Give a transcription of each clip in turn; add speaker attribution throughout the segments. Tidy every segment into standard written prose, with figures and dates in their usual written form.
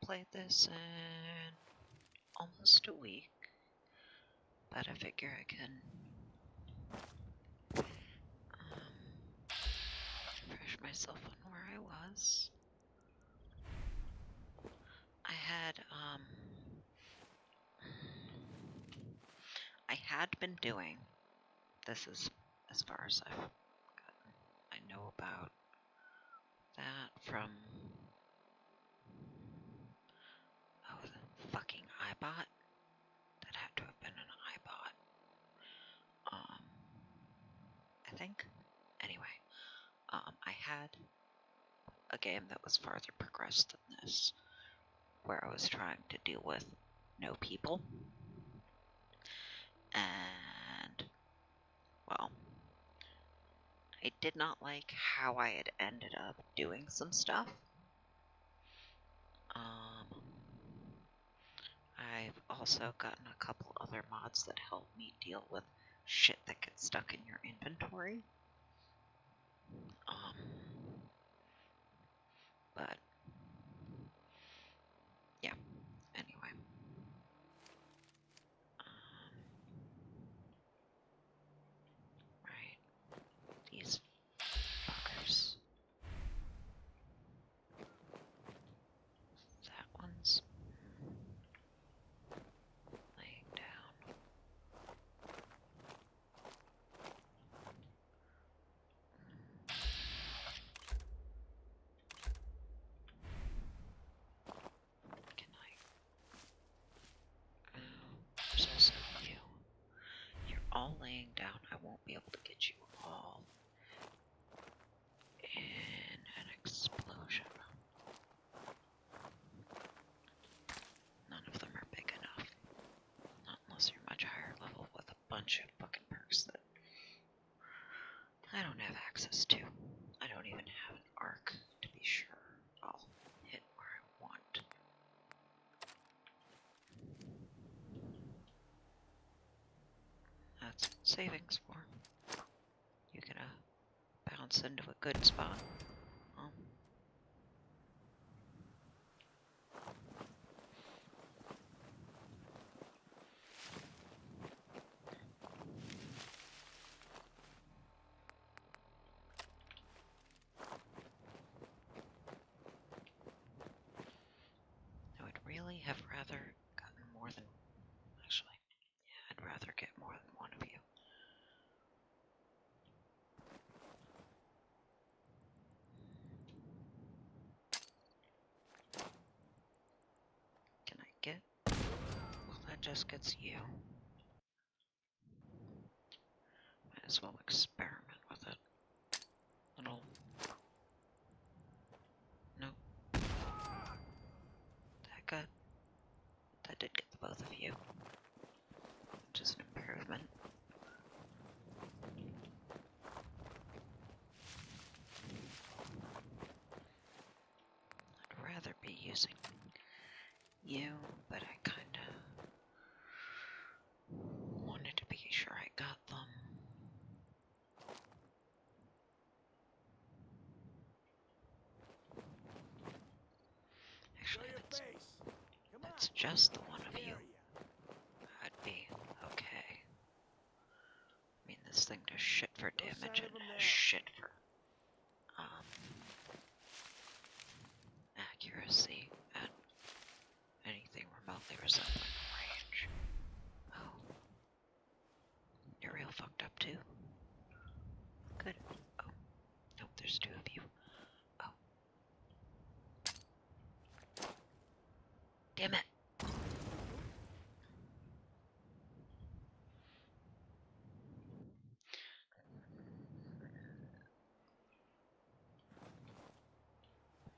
Speaker 1: played this in almost a week, but I figure I can refresh myself on where I was. I had been doing, this is as far as I've gotten, I know about that from, the fucking iBot. That had to have been an iBot. I think. Anyway, I had a game that was farther progressed than this, where I was trying to deal with no people. And, well, I did not like how I had ended up doing some stuff. I've also gotten a couple other mods that help me deal with shit that gets stuck in your inventory. But yeah, anyway. Right. These fuckers. That one's laying down. Can I? There's also you. You're all laying down. I won't be able to get you all in an explosion. None of them are big enough. Not unless you're much higher level with a bunch of fucking perks that I don't have access to. I don't even have an arc to be sure I'll hit where I want. That's what savings for. You gotta bounce into a good spot. I would really have rather gotten more than... Actually, yeah, I'd rather get more than one of you. Can I get... Well, that just gets you. Might as well experiment with it. Little... Nope. That did get the both of you. Which is an improvement. I'd rather be using you, but I kinda wanted to be sure I got them. Actually, that's just the one of you. I'd be okay. I mean, this thing does shit for damage and has shit for accuracy at anything remotely resembling range. Oh. You're real fucked up too. Good. Oh. Nope, there's two of you. Oh. Damn it.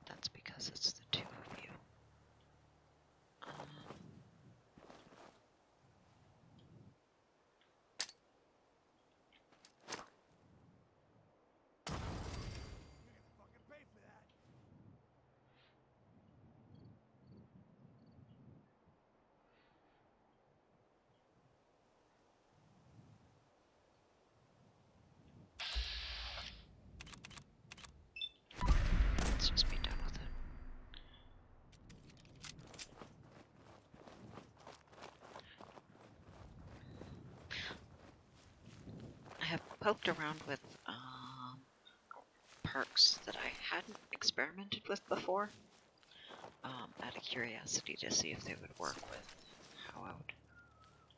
Speaker 1: That's because it's the two of you. Let's just be done with it. poked around with perks that I hadn't experimented with before, out of curiosity to see if they would work with how I would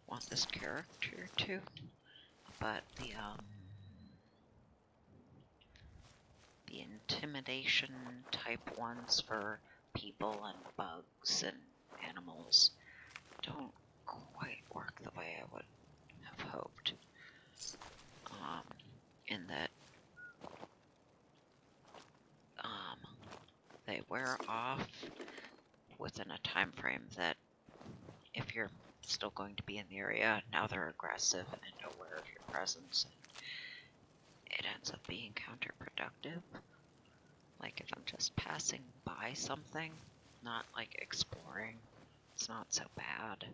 Speaker 1: want this character to. But the intimidation type ones for people and bugs and animals don't quite work the way I would have hoped. In that they wear off within a time frame that if you're still going to be in the area, now they're aggressive and aware of your presence. It ends up being counterproductive. Like if I'm just passing by something, not like exploring, it's not so bad.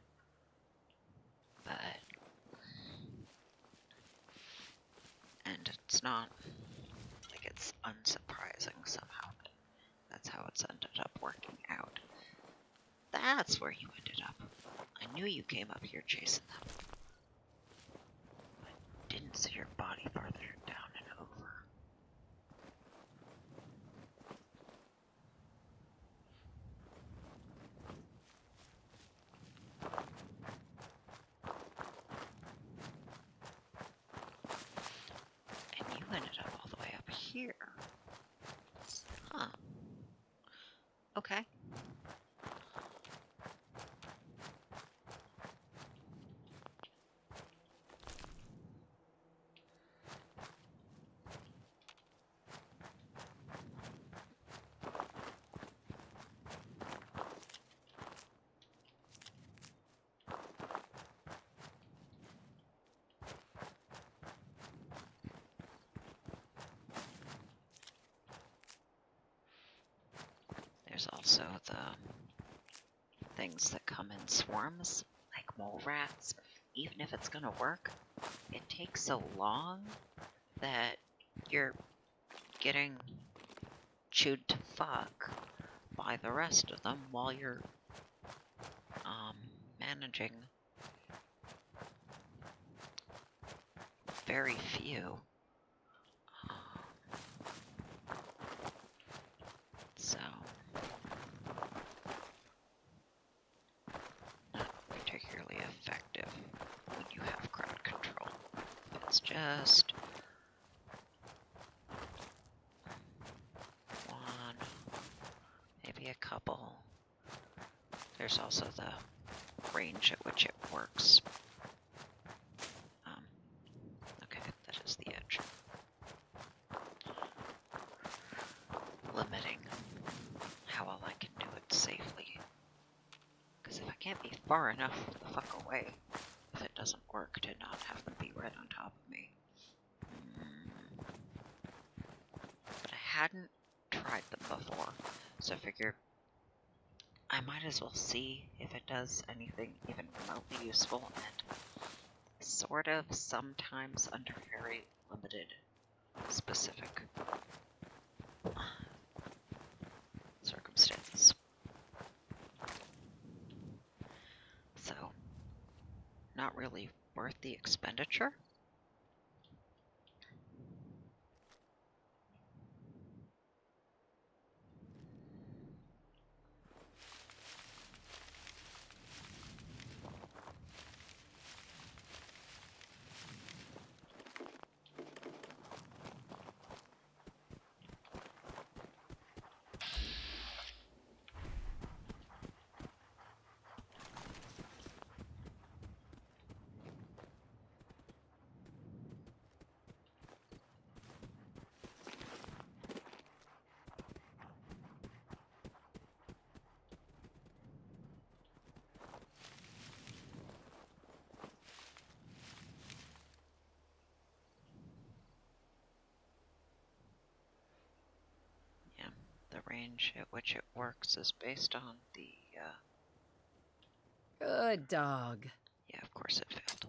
Speaker 1: And it's not like it's unsurprising somehow. That's how it's ended up working out. That's where you ended up. I knew you came up here chasing them. I didn't see your body farther down and over. And you ended up all the way up here. Huh. Okay. There's also the things that come in swarms, like mole rats. Even if it's gonna work, it takes so long that you're getting chewed to fuck by the rest of them while you're managing very few. So not particularly effective when you have crowd control. It's just one, maybe a couple. There's also the range at which it works. Okay, that is the edge. Limiting how well I can do it safely. Because if I can't be far enough the fuck away, if it doesn't work to not have them be right on top of me. But I hadn't tried them before, so I figured I might as well see if it does anything even remotely useful, and sort of sometimes under very limited specific circumstances. So, not really worth the expenditure. The range at which it works is based on the,
Speaker 2: Good dog.
Speaker 1: Yeah, of course it failed.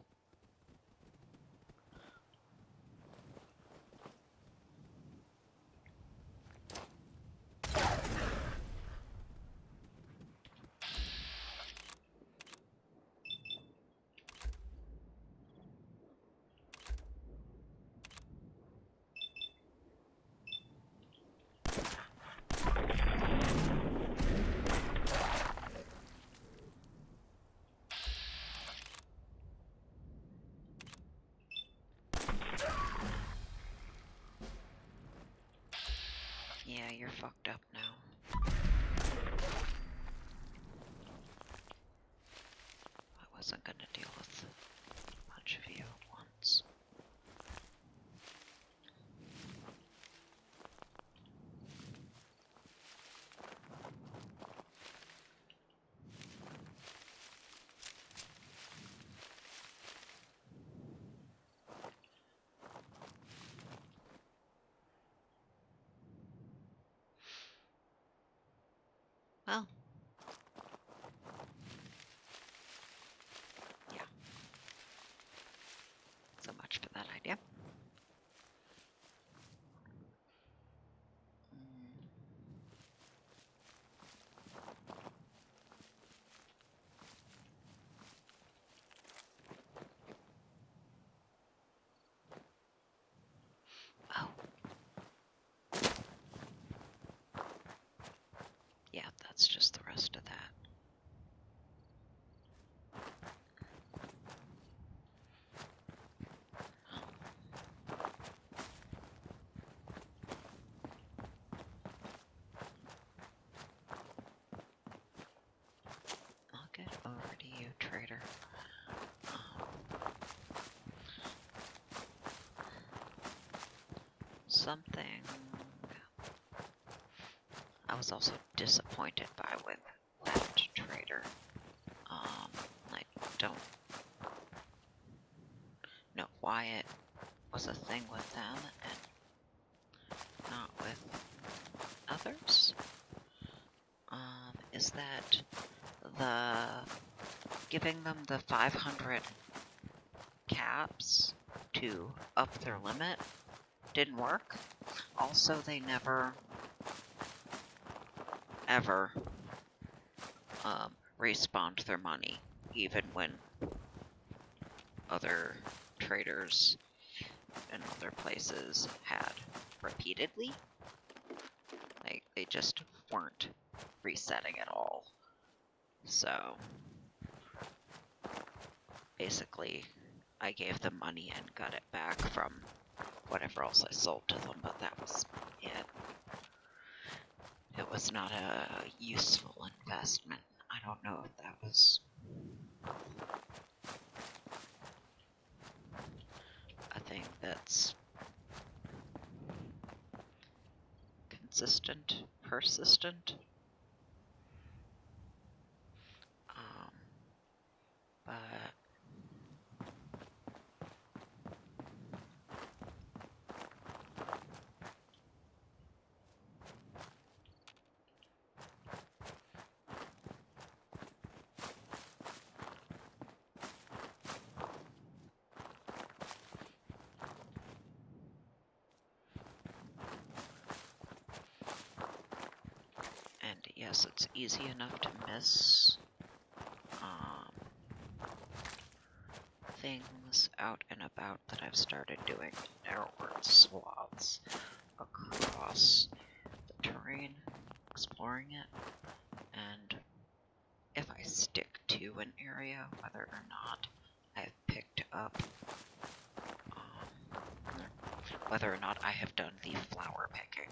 Speaker 1: fucked up now. I wasn't gonna deal with a bunch of you at once. Well, yeah. So much for that idea. Oh. Yeah, that's just the rest of that. I'll get over to you, trader. Something I was also disappointed by with that trader. I don't know why it was a thing with them and not with others. Is that giving them the 500 caps to up their limit didn't work. Also, they never ever respawned their money, even when other traders in other places had repeatedly. They just weren't resetting at all. So basically, I gave them money and got it back from whatever else I sold to them, but that was it. It was not a useful investment. I don't know if that was a thing that's consistent, persistent. But and yes, it's easy enough to miss things out and about that I've started doing narrower swaths across the terrain, exploring it, and if I stick to an area, whether or not I've picked up, whether or not I have done the flower picking,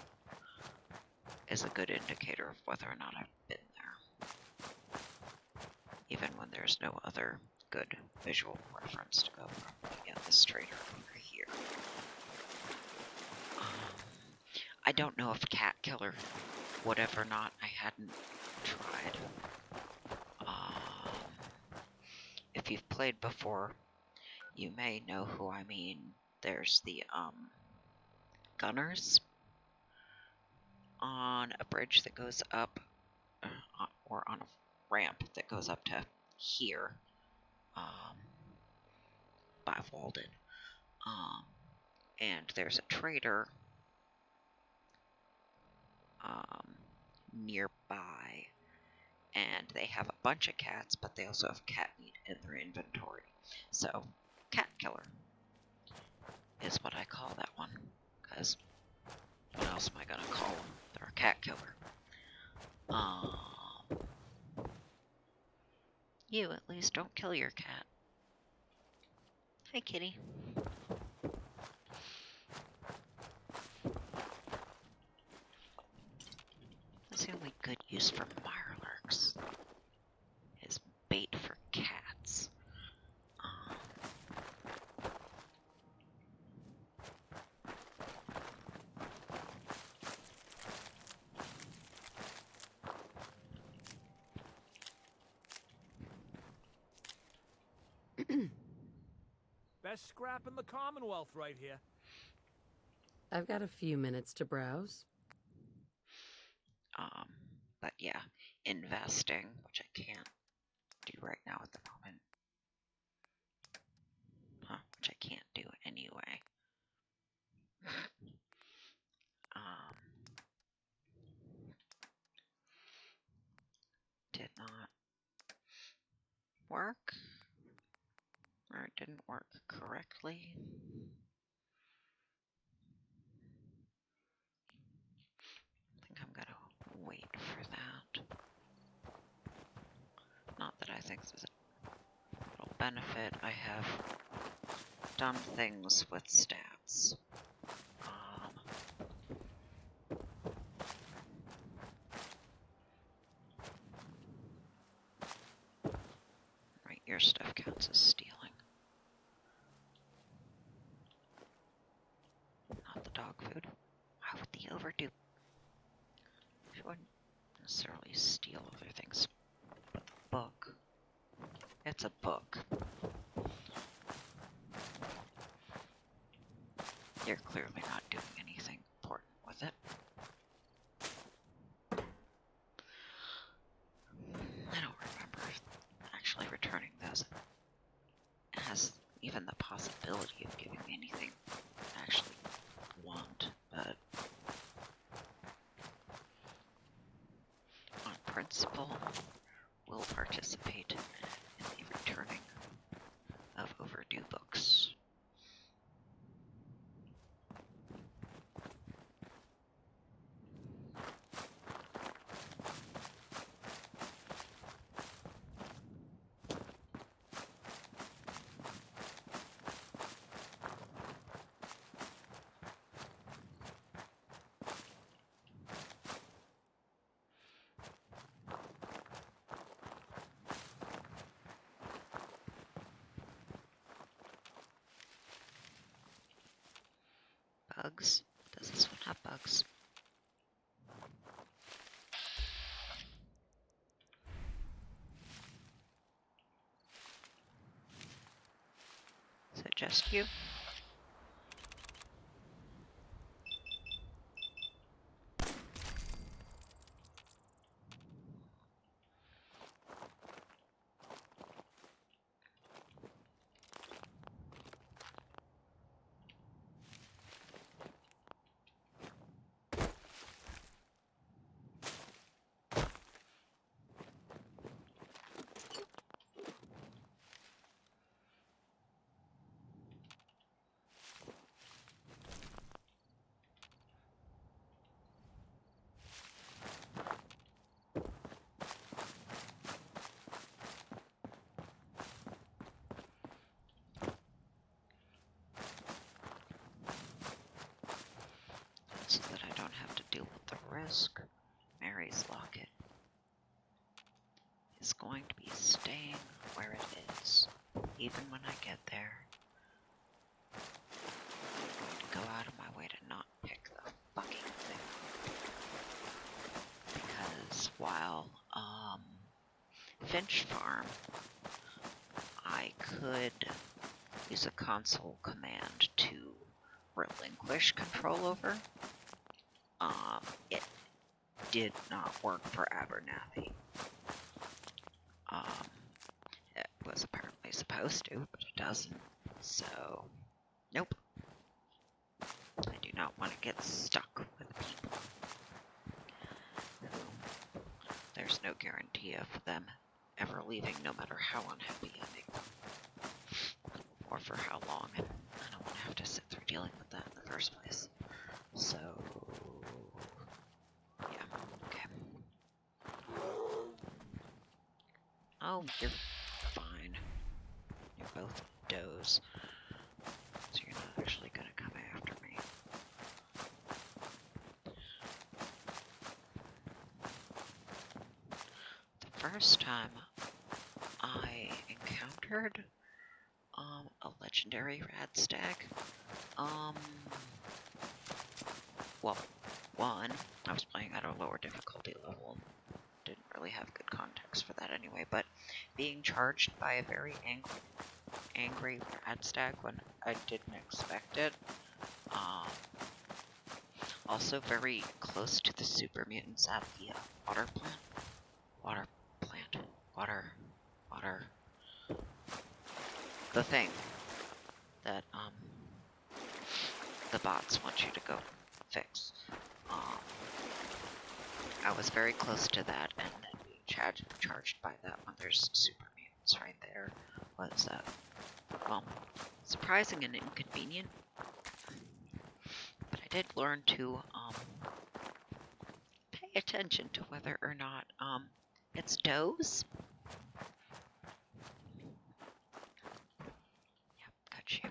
Speaker 1: is a good indicator of whether or not I've been there, even when there's no other good visual reference to go from. Yeah, this trader over here. I don't know if Cat Killer would have or not. I hadn't tried. If you've played before, you may know who I mean. There's the gunners on a bridge that goes up, or on a ramp that goes up to here, by Walden. And there's a trader nearby, and they have a bunch of cats, but they also have cat meat in their inventory. So, Cat Killer is what I call that one, because what else am I gonna call them? They're a cat killer. You at least don't kill your cat. Hi, kitty. That's the only good use for mirelurks. Is bait for cats.
Speaker 2: Best scrap in the Commonwealth right here.
Speaker 3: I've got a few minutes to browse.
Speaker 1: But yeah, investing, which I can't do right now at the moment. Which I can't do anyway. Did not work, or it didn't work correctly. I think I'm gonna wait for that. Not that I think this is a little benefit. I have done things with stats. Right, your stuff counts as stealing. Not the dog food. Why would the overdue? She wouldn't necessarily steal other things. But the book. It's a book. You're clearly not doing anything important with it. I don't remember if actually returning those has even the possibility of giving me anything I actually want, but on principle, will participate in the returning of overdue books. Bugs? Does this one have bugs? Is it just you? So that I don't have to deal with the risk. Mary's locket is going to be staying where it is, even when I get there. I'm going to go out of my way to not pick the fucking thing up. Because while, Finch Farm, I could use a console command to relinquish control over. It did not work for Abernathy. It was apparently supposed to, but it doesn't. So, nope. I do not want to get stuck with people who there's no guarantee of them ever leaving, no matter how unhappy I make them. Or for how long. I don't want to have to sit through dealing with that in the first place. So, yeah, okay. Oh, you're fine. You're both does. So you're not actually gonna come after me. first time I encountered a legendary Radstag. Well, one, I was playing at a lower difficulty level. Didn't really have good context for that anyway, but being charged by a very angry Radstag when I didn't expect it. Also very close to the super mutants at the water plant. The thing that the bots want you to go fix. I was very close to that, and then being charged by that when there's super mutants right there was, well, surprising and inconvenient. But I did learn to pay attention to whether or not it's does. Yep, got you.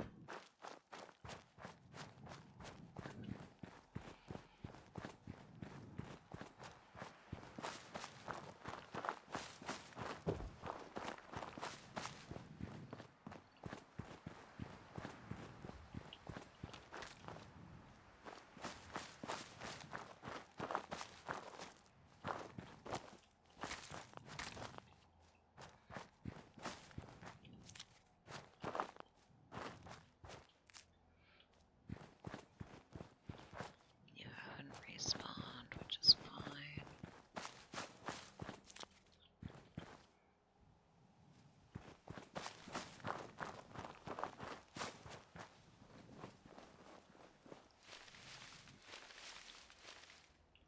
Speaker 1: Respawned, which is fine.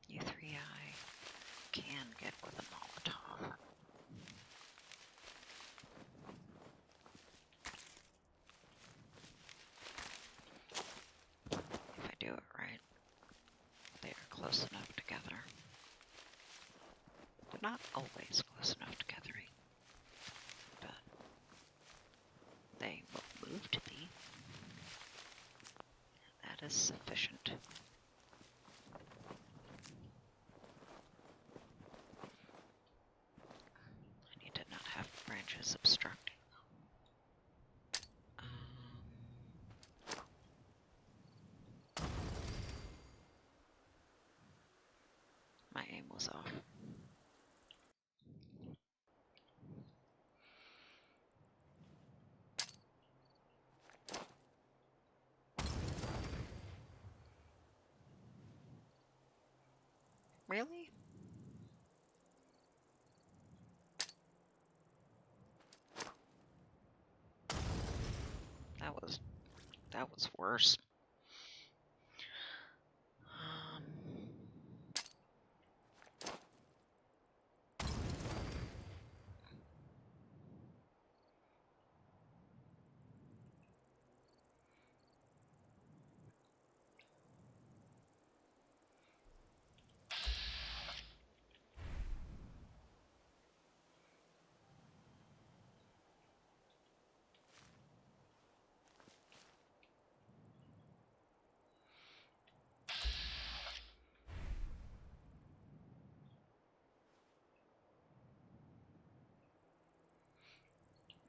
Speaker 1: You 3 I can get with a Molotov. If I do it right. They are close enough together. They're not always close enough together, but they will move to be. That is sufficient. I need to not have branches obstructing. My aim was off. Really? That was worse.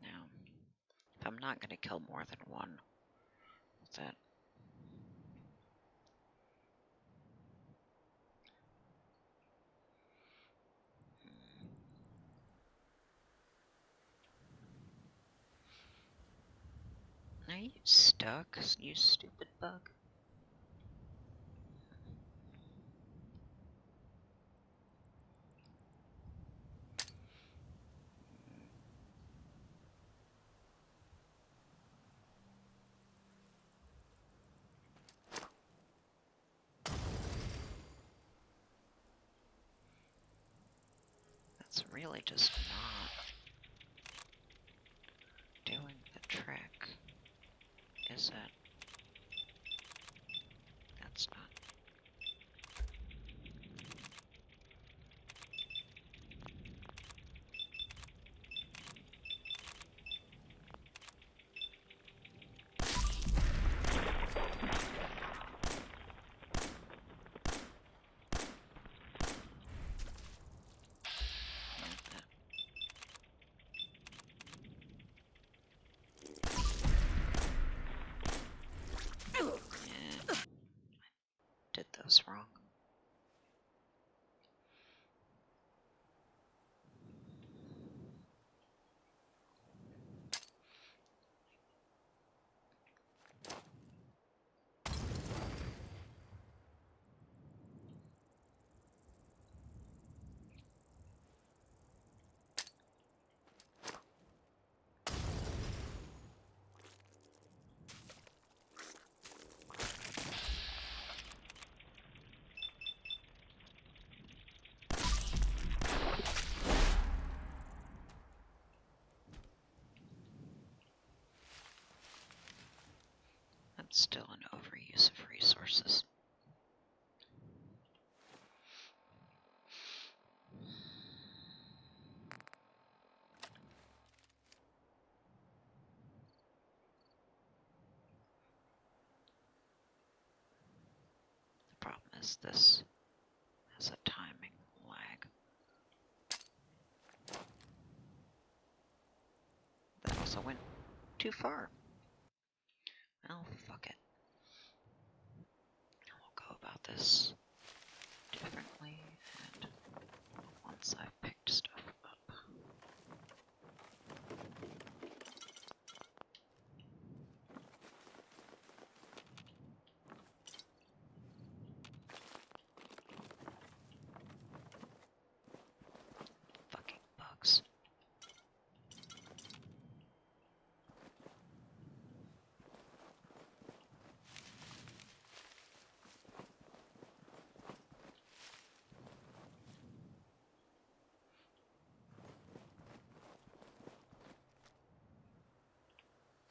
Speaker 1: Now, if I'm not going to kill more than one, what's that? Are you stuck, you stupid bug? That's really just not doing the trick, is it? That's not. Still an overuse of resources. The problem is this has a timing lag. That also went too far. Well, fuck it. We'll go about this differently, and once I've picked stuff up. Fucking bugs.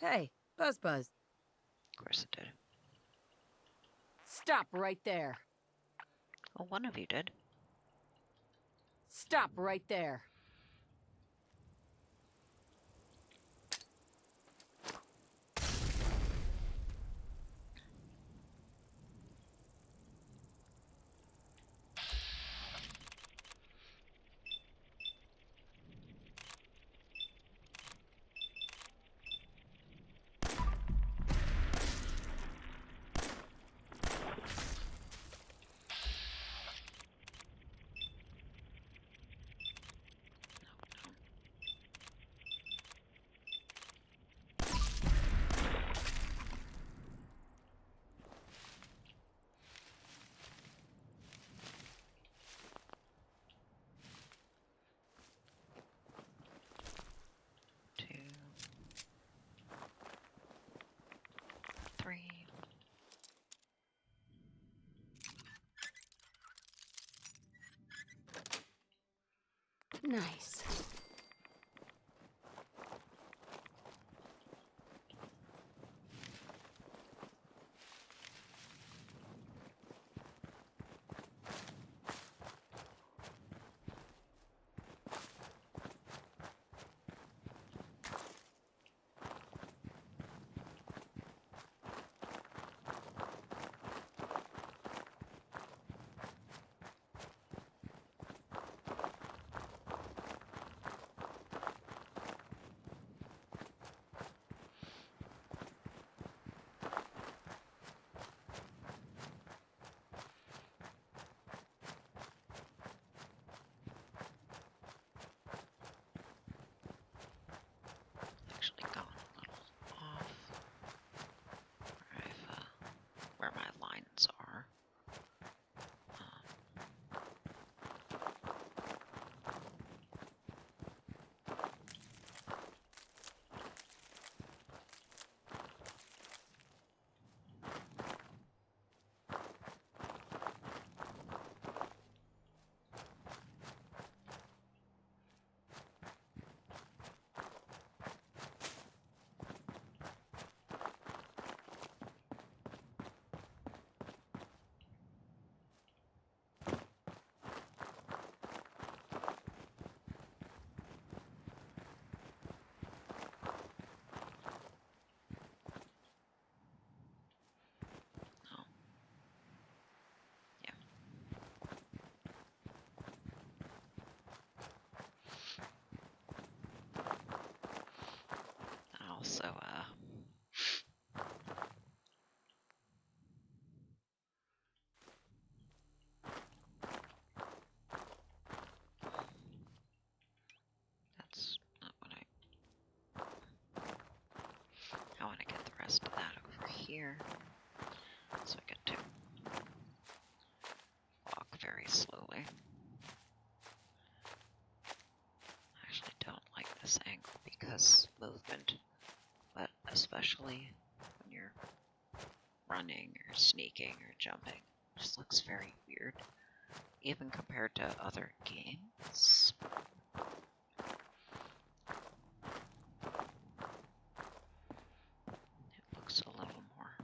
Speaker 3: Hey, Buzz Buzz.
Speaker 1: Of course it did.
Speaker 3: Stop right there.
Speaker 1: Well, one of you did.
Speaker 3: Stop right there. Two, three. Nice.
Speaker 1: Actually gone a little off where where my lines are. Oh, yeah. And also, that's not what I want to get the rest of that over here, so I get to walk very slowly. I actually don't like this angle because movement, but especially when you're running or sneaking or jumping, just looks very weird, even compared to other games. It looks a little more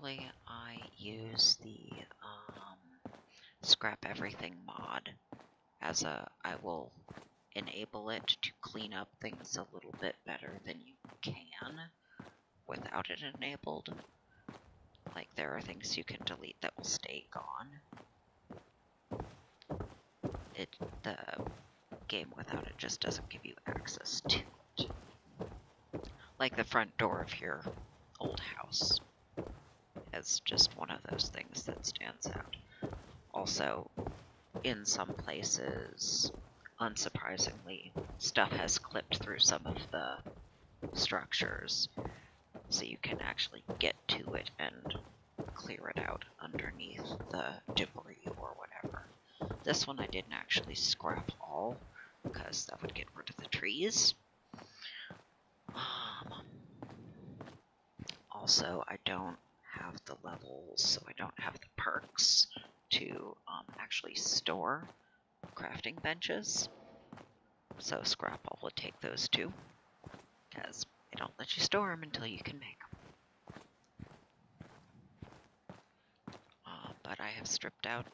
Speaker 1: Usually I use the scrap everything mod as I will enable it to clean up things a little bit better than you can without it enabled. Like, there are things you can delete that will stay gone. The game without it just doesn't give you access to it. Like the front door of your old house is just one of those things that stands out. Also, in some places, unsurprisingly, stuff has clipped through some of the structures, so you can actually get to it and clear it out underneath the debris or whatever. This one I didn't actually scrap all, because that would get rid of the trees. Also, I don't have the levels, so I don't have the perks to actually store crafting benches. So scrap all would take those too, because they don't let you store them until you can make them. But I have stripped out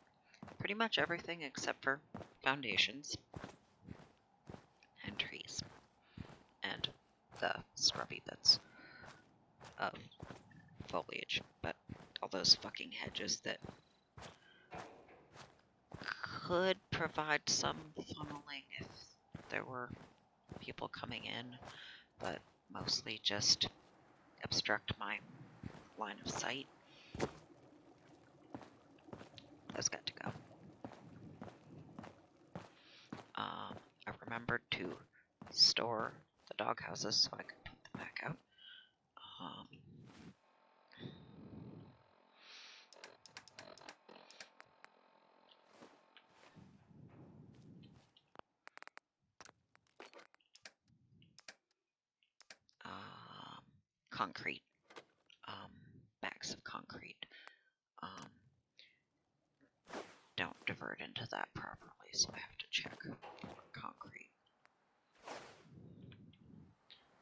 Speaker 1: pretty much everything except for foundations and trees and the scrubby bits of foliage, but all those fucking hedges that could provide some funneling if there were people coming in, but mostly just obstruct my line of sight. Those got to go. I remembered to store the dog houses so I could put them back out. Concrete. Bags of concrete. Don't divert into that properly, so I have to check for concrete.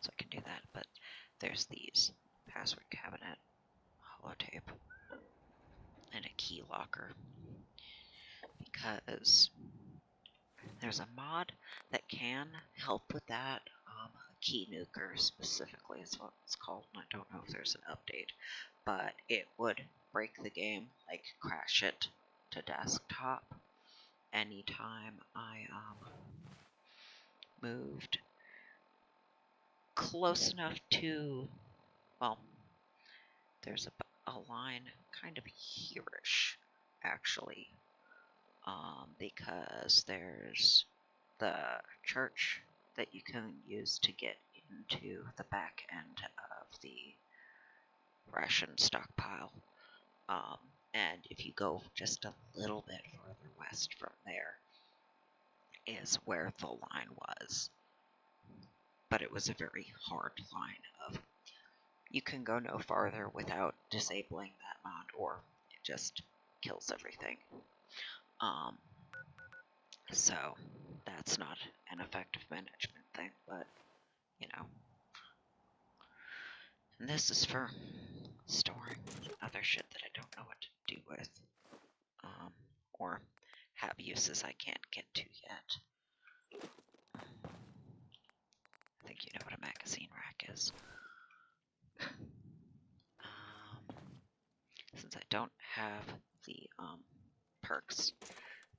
Speaker 1: So I can do that, but there's these. Password cabinet, holotape, and a key locker. Because there's a mod that can help with that. Key nuker specifically is what it's called, and I don't know if there's an update, but it would break the game, like crash it to desktop anytime I moved close enough to, well, there's a line kind of here-ish, actually, because there's the church that you can use to get into the back end of the ration stockpile. And if you go just a little bit further west from there is where the line was. But it was a very hard line of, you can go no farther without disabling that mod, or it just kills everything. So that's not an effective management thing, but you know. And this is for storing other shit that I don't know what to do with, or have uses I can't get to yet. I think you know what a magazine rack is. Since I don't have the perks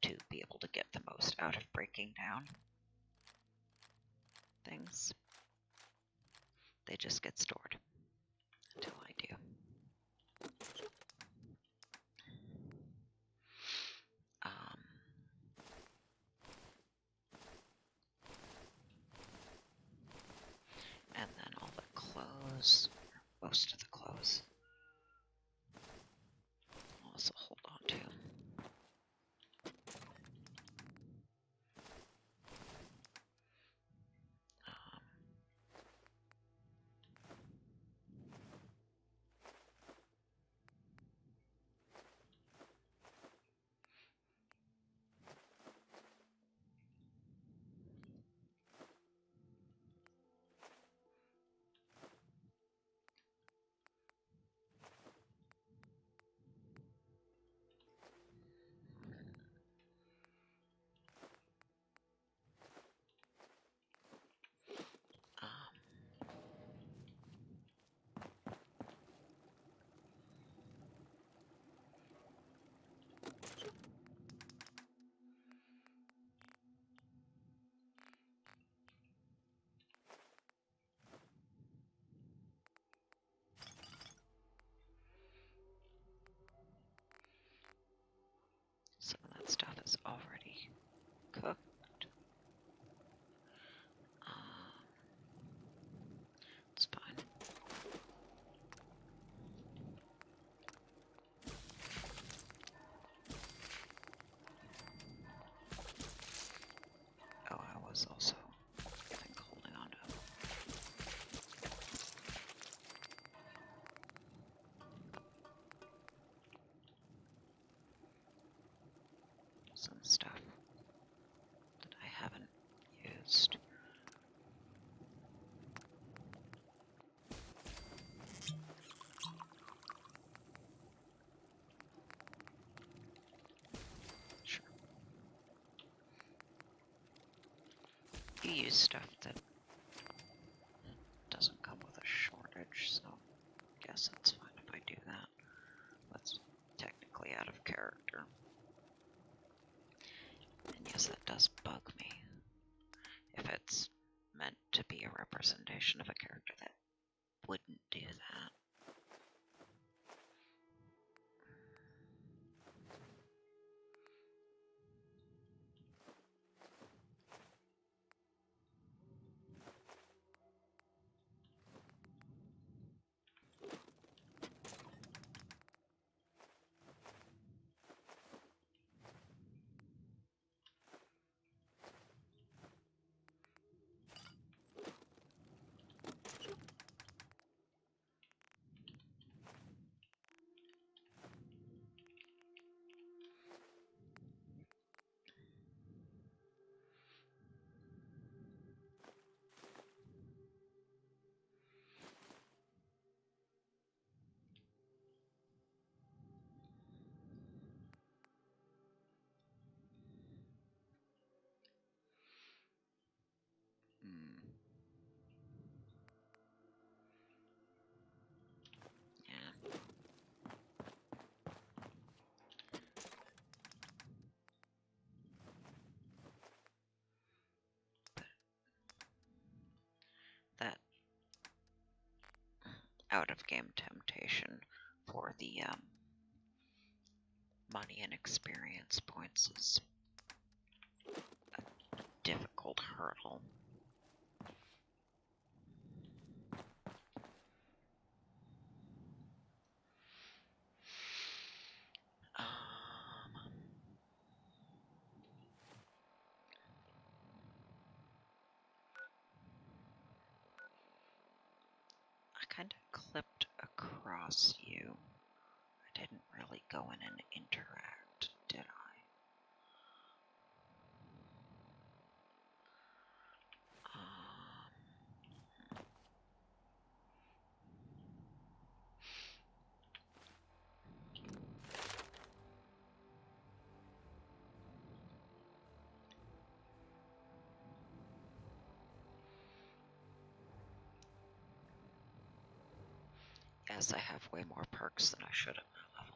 Speaker 1: to be able to get the most out of breaking down things, they just get stored until I do. And then all the clothes, most of the clothes, I'll also hold on to. already cooked. It's fine. Oh, I was also, I think, holding on to some stuff that I haven't used. Sure. You use stuff that doesn't come with a shortage, so I guess it's fine if I do that. That's technically out of character. And yes, that does bug me. If it's meant to be a representation of a character that wouldn't do that. Yeah. That out of game temptation for the money and experience points is a difficult hurdle. I kind of clipped across you. I didn't really go in and interact, did I? Yes, I have way more perks than I should at my level.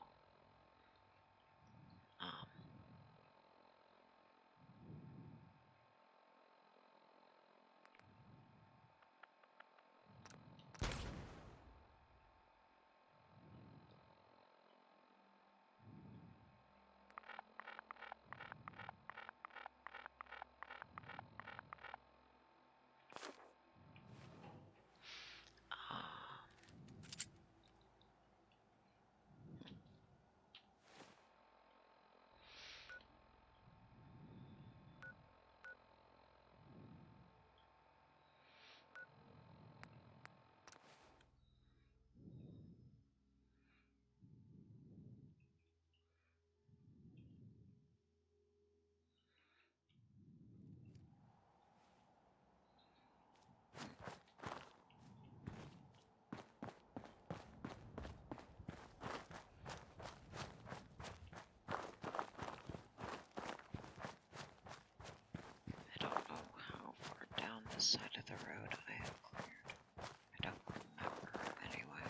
Speaker 1: I don't know how far down the side of the road I have cleared. I don't remember anyway.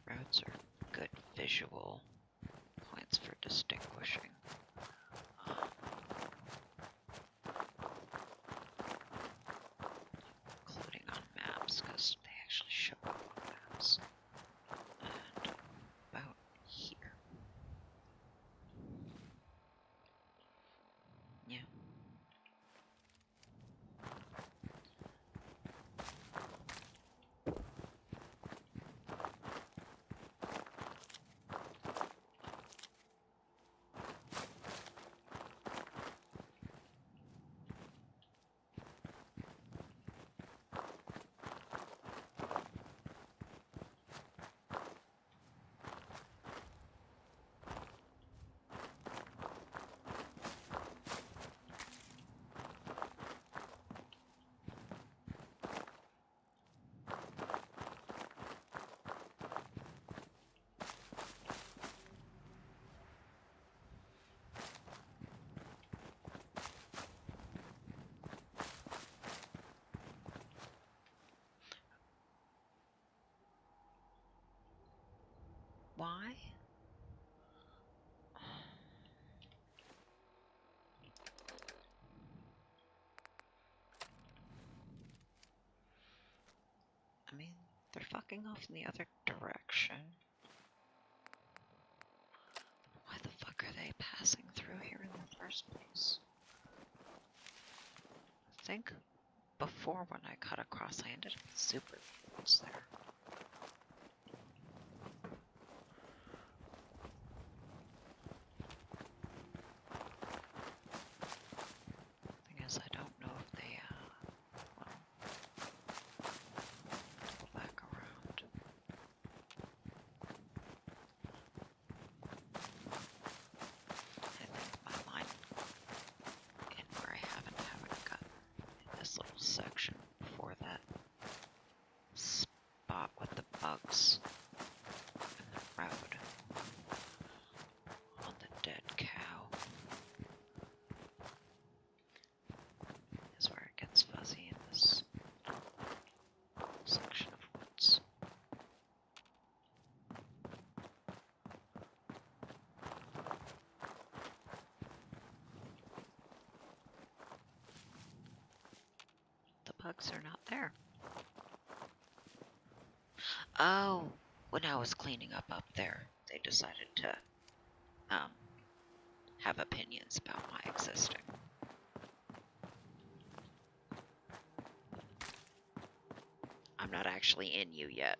Speaker 1: Roads are good visual points for distinguishing. Including on maps, because Why? I mean, they're fucking off in the other direction. Why the fuck are they passing through here in the first place? I think before when I cut across, I ended up with super fields there. Thing is, I don't know if they, well, go back around. I think my line in where I haven't got in this little section before that spot with the bugs in the road on the dead cow is where it gets fuzzy in this section of woods. The bugs are not there. Oh, when I was cleaning up there, they decided to have opinions about my existing. I'm not actually in you yet.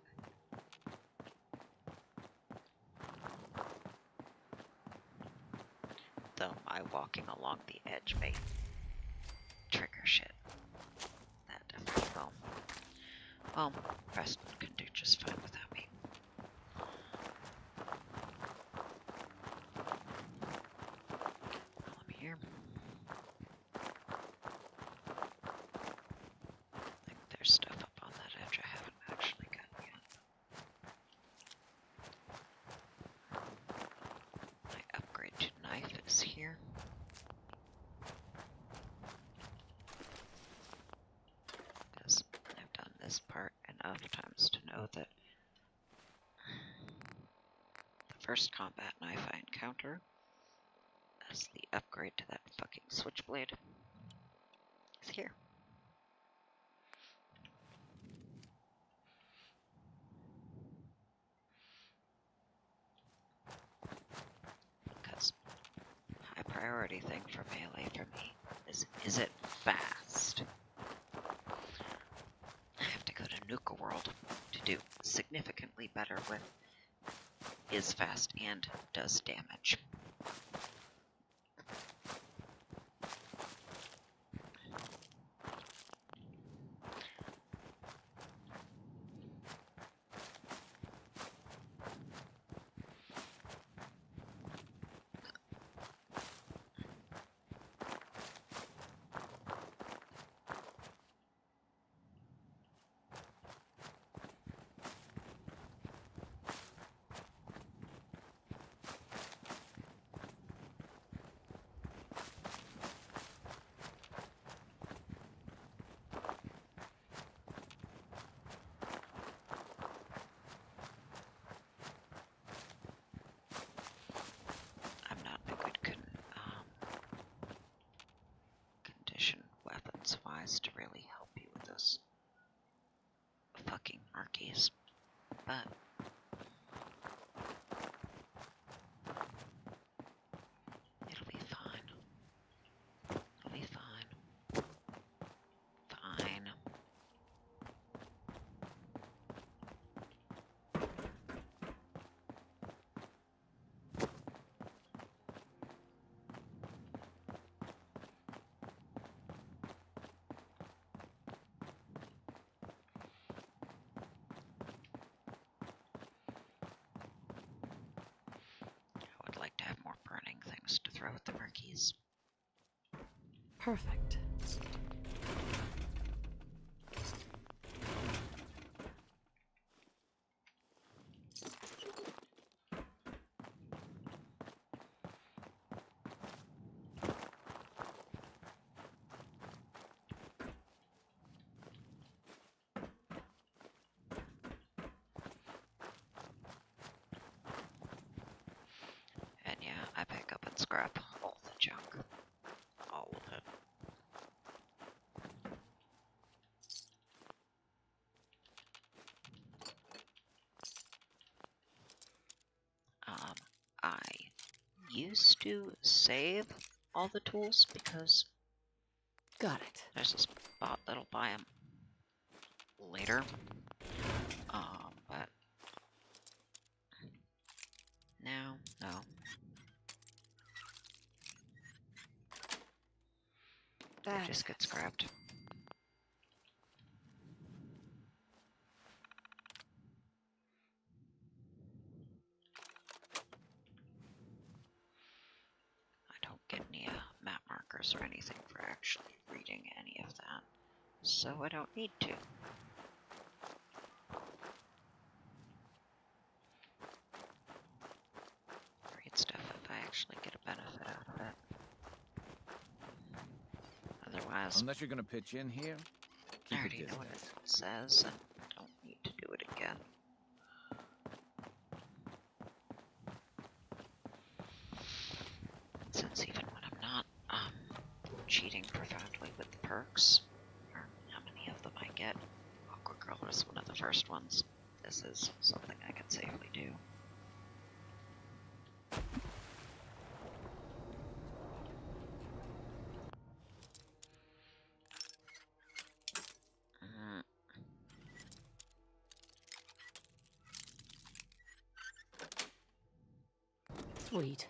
Speaker 1: Though my walking along the edge may trigger shit. That definitely will. Well, Preston can do just fine without me. Well, I'm here. I think there's stuff up on that edge I haven't actually gotten yet. My upgrade to knife is here. Because I've done this part enough times to know that the first combat knife I encounter as the upgrade to that fucking switchblade is here. Because high priority thing for melee for me is it fast? I have to go to Nuka World to do significantly better with is fast and does damage. Wise to really help you with those fucking Markies, but it'll be fine. It'll be fine. Fine. Like to have more burning things to throw at the Markies.
Speaker 3: Perfect.
Speaker 1: used to save all the tools because
Speaker 3: Got it.
Speaker 1: there's a spot that'll buy them later. But now, no. They just get scrapped. I don't get any map markers or anything for actually reading any of that, so I don't need to. Read stuff if I actually get a benefit out of it. Otherwise,
Speaker 2: Unless you're gonna pitch in here,
Speaker 1: I
Speaker 2: keep a
Speaker 1: already know what it
Speaker 2: distance.
Speaker 1: says and don't need to do it again. Since even when I'm not cheating profoundly with the perks, or how many of them I get, Aqua Girl was one of the first ones. This is something I can safely do.
Speaker 3: Sweet.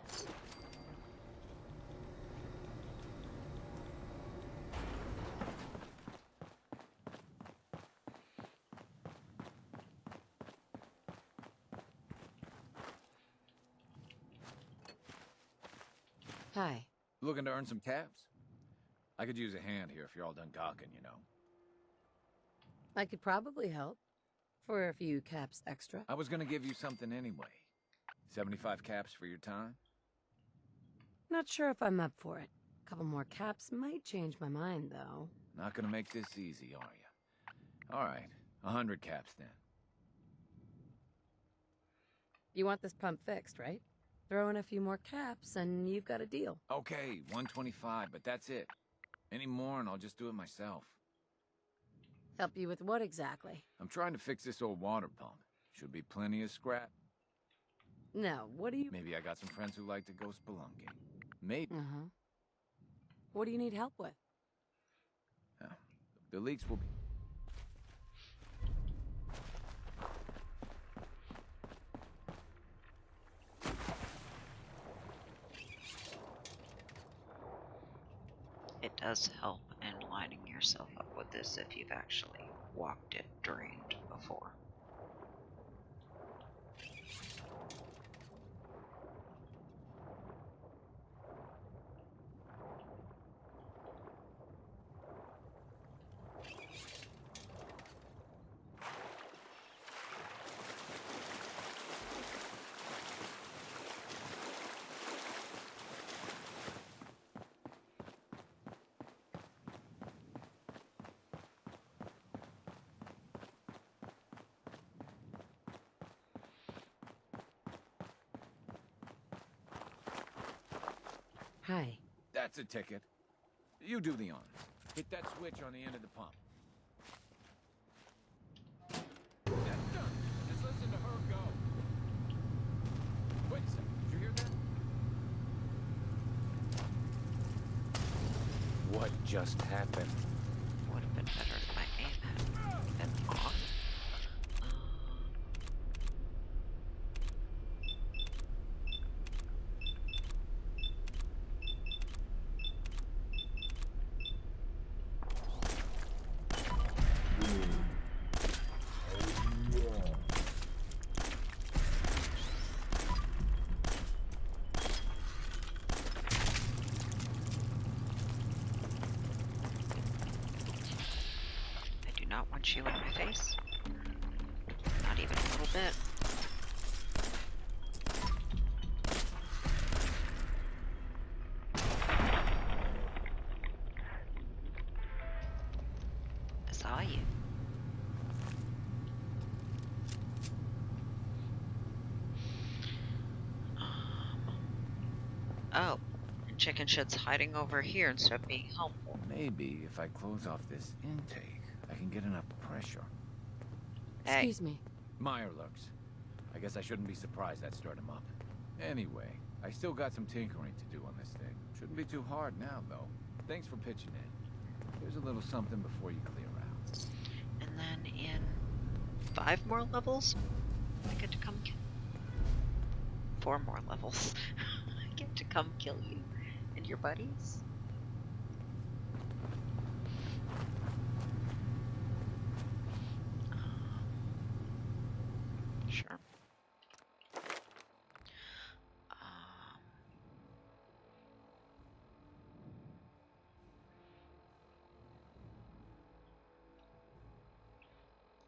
Speaker 3: Hi.
Speaker 2: Looking to earn some caps? I could use a hand here if you're all done gawking, you know.
Speaker 3: I could probably help. For a few caps extra.
Speaker 2: I was gonna give you something anyway. 75 caps for your time?
Speaker 3: Not sure if I'm up for it. A couple more caps might change my mind, though.
Speaker 2: Not gonna make this easy, are you? Alright, 100 caps then.
Speaker 3: You want this pump fixed, right? Throw in a few more caps and you've got a deal.
Speaker 2: Okay, 125, but that's it. Any more and I'll just do it myself.
Speaker 3: Help you with what exactly?
Speaker 2: I'm trying to fix this old water pump. Should be plenty of scrap.
Speaker 3: No, what do you...
Speaker 2: Maybe I got some friends who like to go spelunking. Maybe.
Speaker 3: Uh-huh. What do you need help with?
Speaker 2: The leaks will be...
Speaker 1: It does help in lining yourself up with this if you've actually walked it drained before.
Speaker 3: Hi.
Speaker 2: That's a ticket. You do the honors. Hit that switch on the end of the pump. That's done. Just listen to her go. Wait a second. Did you hear that? What just happened?
Speaker 1: Would have been better if my aim had been off. Not want you in my face. Not even a little bit. I saw you. Oh, and Chicken Shit's hiding over here instead of being helpful.
Speaker 2: Maybe if I close off this intake, I can get enough pressure.
Speaker 1: Hey.
Speaker 3: Excuse me.
Speaker 2: Meyer lurks. I guess I shouldn't be surprised that stirred him up. Anyway, I still got some tinkering to do on this thing. Shouldn't be too hard now, though. Thanks for pitching in. Here's a little something before you clear out.
Speaker 1: And then in 5 more levels, I get to come 4 more levels. I get to come kill you and your buddies. Sure.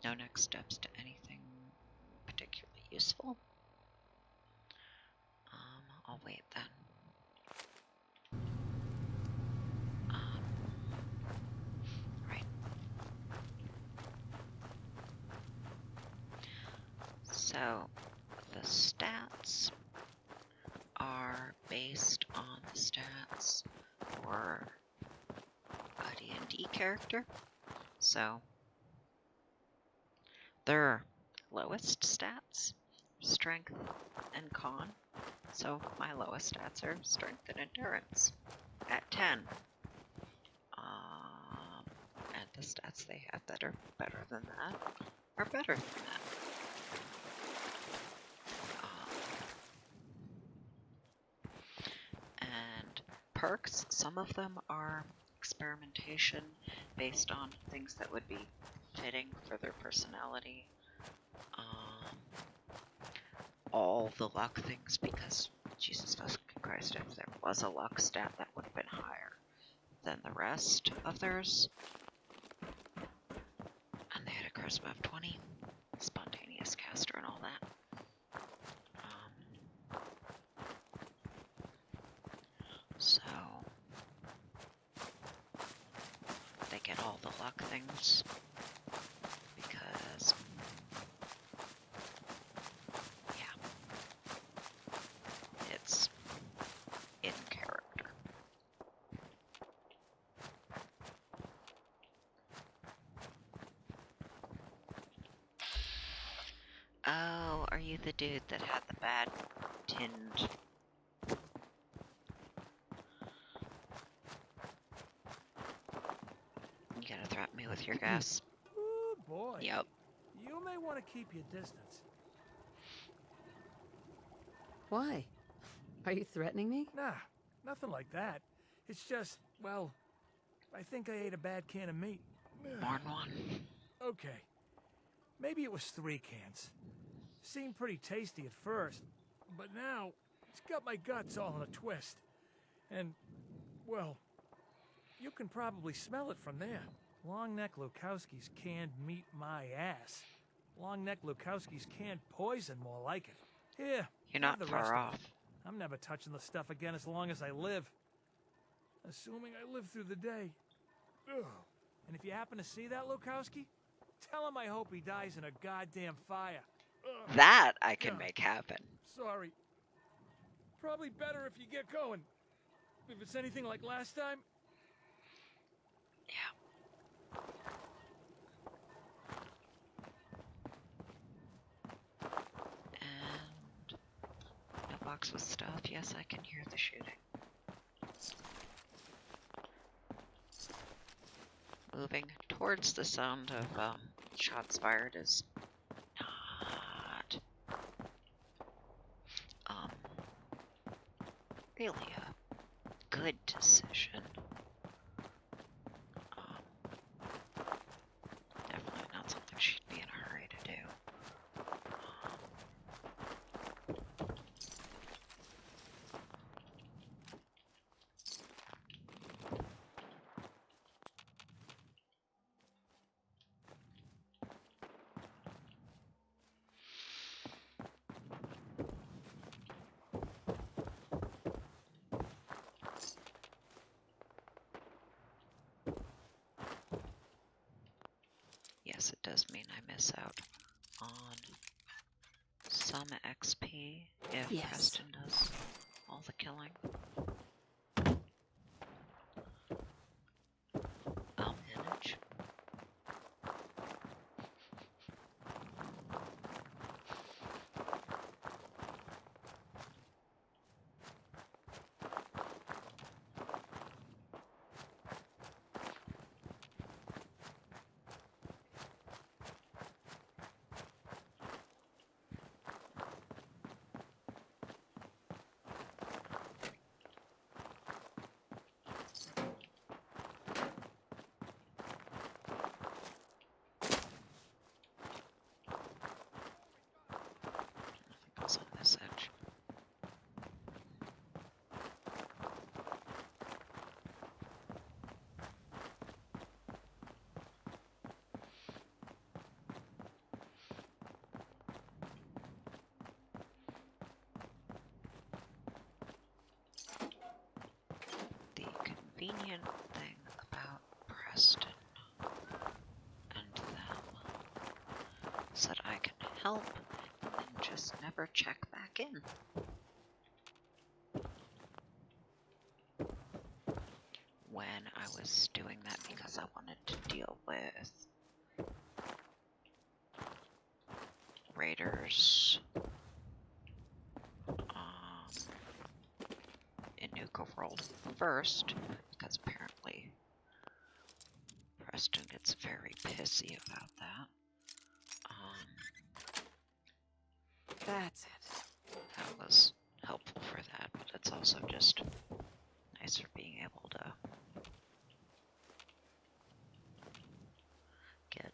Speaker 1: No next steps to anything particularly useful. I'll wait then. Right. So the stats are based on the stats for a D&D character. So their lowest stats, strength and con. So my lowest stats are strength and endurance at 10. And the stats they have that are better than that are better than that. And perks, some of them are experimentation based on things that would be fitting for their personality. All the luck things, because Jesus fucking Christ, if there was a luck stat, that would have been higher than the rest of theirs. And they had a charisma of 20, spontaneous caster and all that. So they get all the luck things because, yeah, it's in character. Oh, are you the dude that had the bad tinned? You gotta threaten me with your gas.
Speaker 4: Oh boy.
Speaker 1: Yep.
Speaker 4: You may want to keep your distance.
Speaker 3: Why? Are you threatening me?
Speaker 4: Nah, nothing like that. It's just, well, I think I ate a bad can of meat.
Speaker 1: More than one.
Speaker 4: Okay. Maybe it was 3 cans. Seemed pretty tasty at first, but now it's got my guts all in a twist. And, well, you can probably smell it from there. Longneck Lukowski's canned meat my ass. Longneck Lukowski's canned poison, more like it. Here,
Speaker 1: You're
Speaker 4: have
Speaker 1: not
Speaker 4: the
Speaker 1: far
Speaker 4: rest of it.
Speaker 1: off.
Speaker 4: I'm never touching the stuff again as long as I live. Assuming I live through the day. Ugh. And if you happen to see that Lukowski, tell him I hope he dies in a goddamn fire. Ugh.
Speaker 1: That I can
Speaker 4: Yeah.
Speaker 1: make happen.
Speaker 4: Sorry. Probably better if you get going. If it's anything like last time.
Speaker 1: Yeah. And no box with stuff. Yes, I can hear the shooting. Moving towards the sound of shots fired is not really a good decision. Definitely not something she'd be in a hurry to do. Yes, it does mean I miss out on some XP if
Speaker 3: Yes.
Speaker 1: Preston does all the killing. I'll manage. convenient thing about Preston and them is that I can help and then just never check back in. When I was doing that because I wanted to deal with raiders in Nuka World first, because apparently Preston gets very pissy about that.
Speaker 3: That's it.
Speaker 1: That was helpful for that, but it's also just nicer being able to get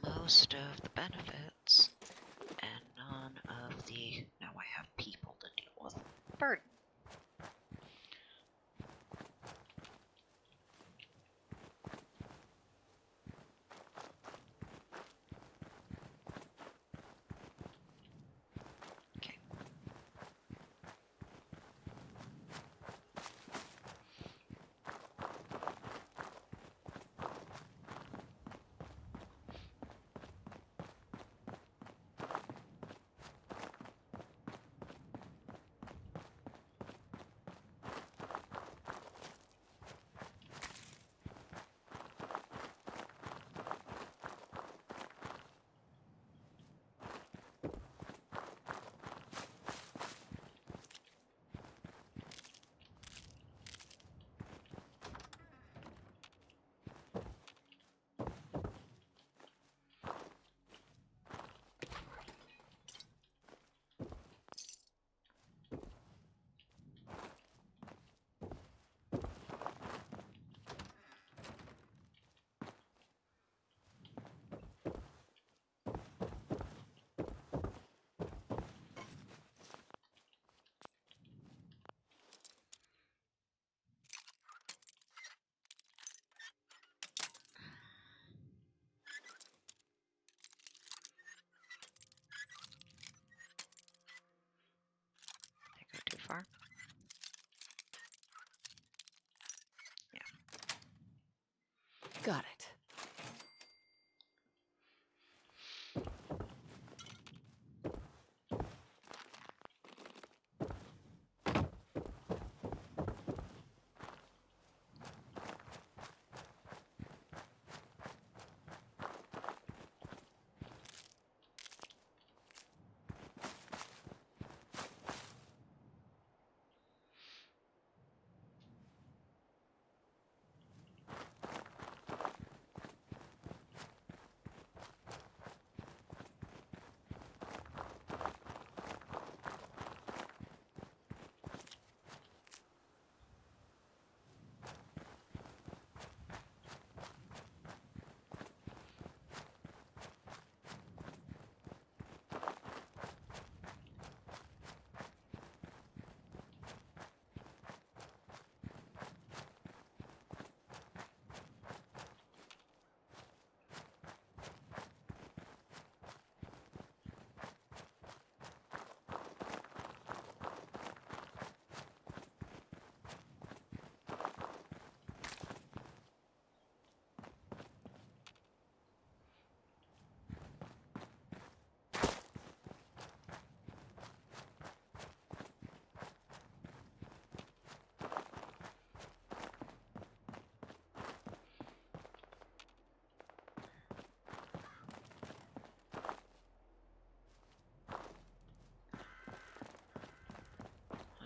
Speaker 1: most of the benefits and none of the, now I have people to deal with, burden. Okay. Did I go too far?
Speaker 3: Got it.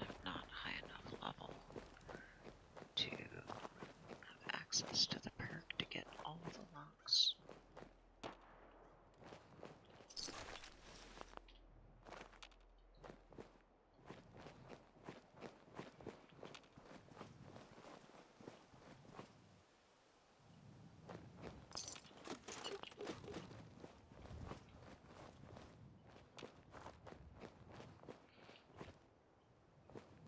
Speaker 1: I'm not high enough level to have access to the perk to get all the locks.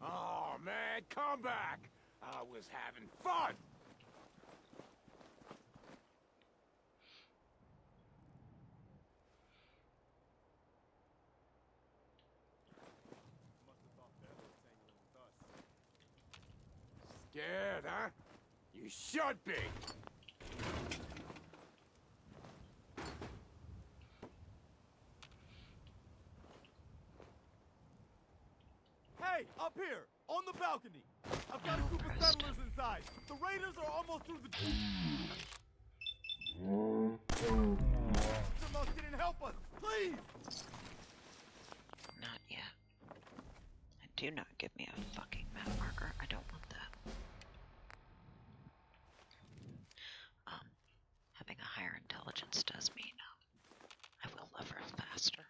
Speaker 2: Oh, man, come back! I was having fun! Scared, huh? You should be.
Speaker 5: Hey, up here, on the balcony. I've got a group of settlers inside. The raiders are almost through the... Someone get in and help us, please!
Speaker 1: Not yet. And do not give me a fucking map marker. I don't want that. Having a higher intelligence does mean I will lever faster.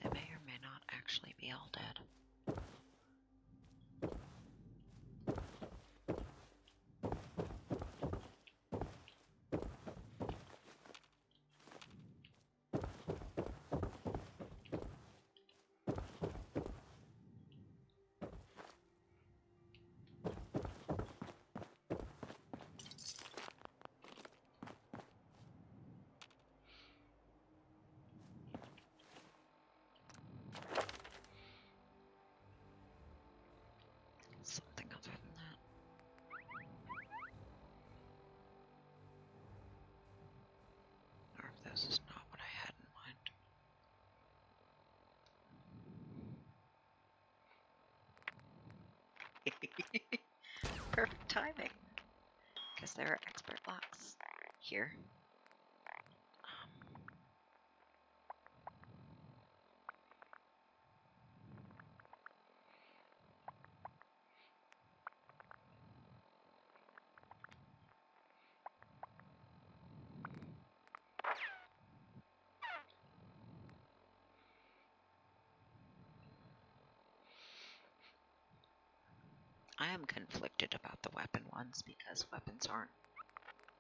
Speaker 1: They may or may not actually be all dead. Something other than that. Or if this is not what I had in mind. Perfect timing. Because there are expert locks here. I am conflicted about the weapon ones because weapons aren't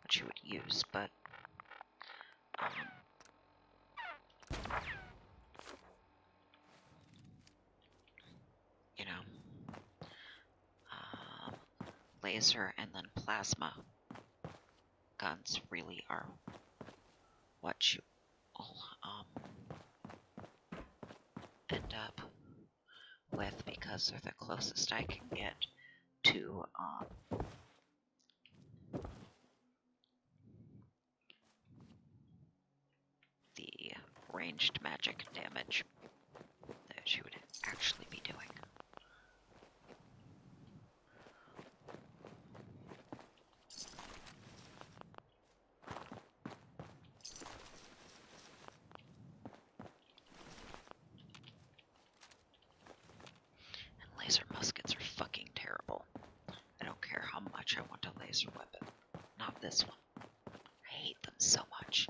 Speaker 1: what you would use, but you know, laser and then plasma guns really are what you end up with because they're the closest I can get to the ranged magic damage that you would actually be doing. And laser muskets are fucking terrible. I don't care how much I want a laser weapon. Not this one. I hate them so much.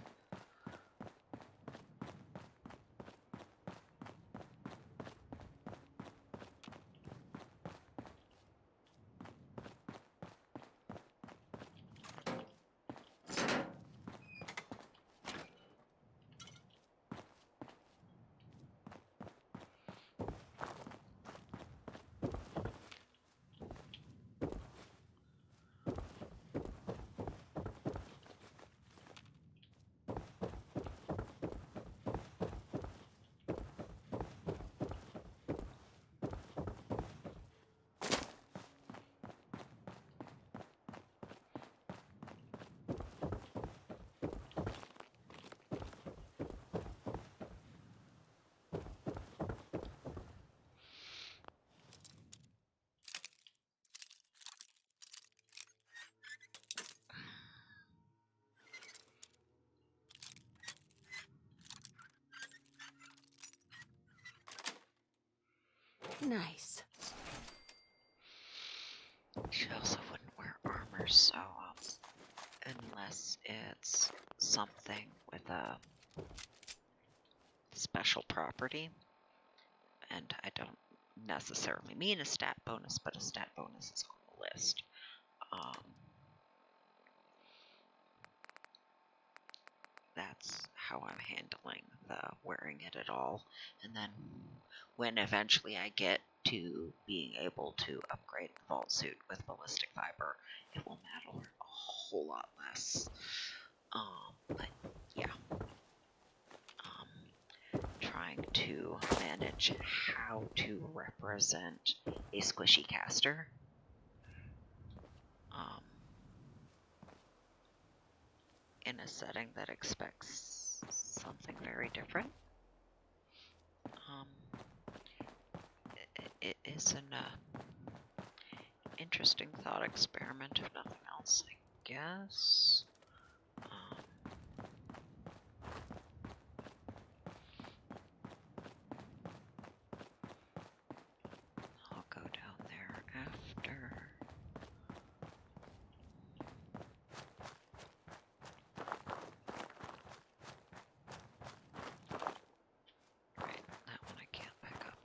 Speaker 3: Nice.
Speaker 1: She also wouldn't wear armor, so unless it's something with a special property, and I don't necessarily mean a stat bonus, but a stat bonus is on the list. That's how I'm handling the wearing it at all. And then when eventually I get to being able to upgrade the vault suit with ballistic fiber, it will matter a whole lot less. But yeah, trying to manage how to represent a squishy caster. In a setting that expects something very different. It is an interesting thought experiment, if nothing else, I guess. I'll go down there after. Right, that one I can't pick up.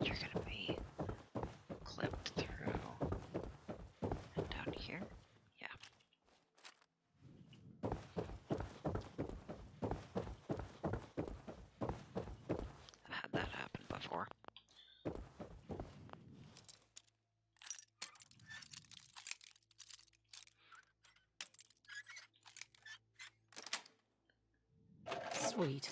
Speaker 1: You're gonna be clipped through and down here. Yeah. I've had that happen before.
Speaker 3: Sweet.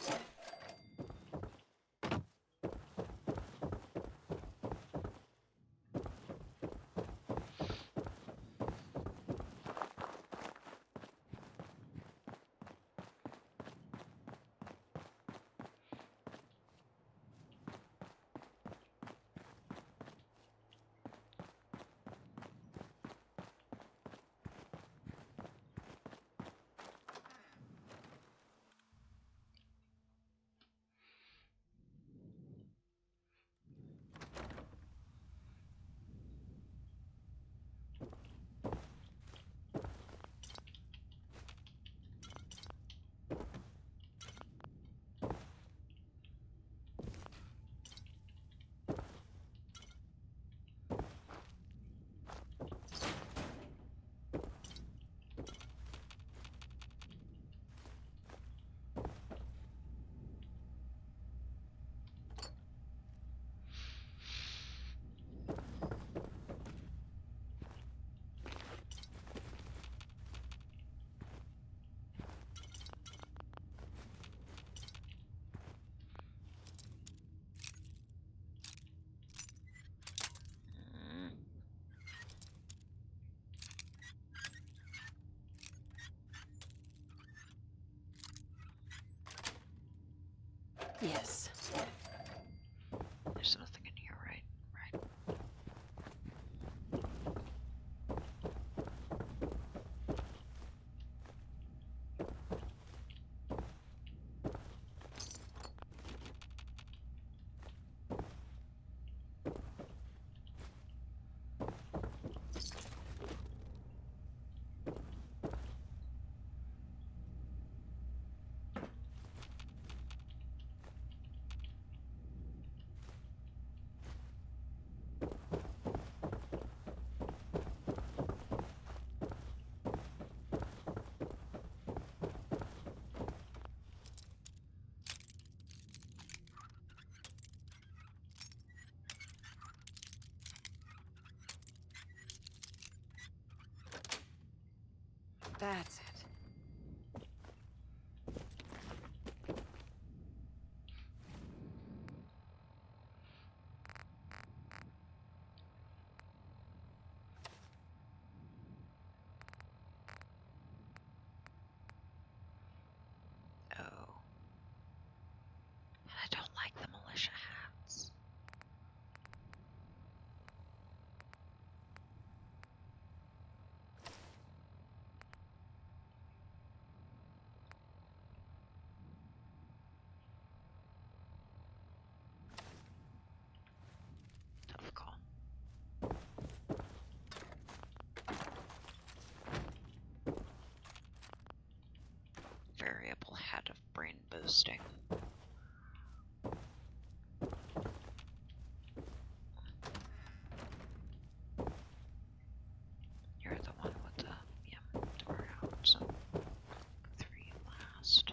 Speaker 3: Yes.
Speaker 1: There's nothing in here, right? Right.
Speaker 3: That's it.
Speaker 1: variable head of brain boosting. You're the one with the, yeah, door out, so 3 last.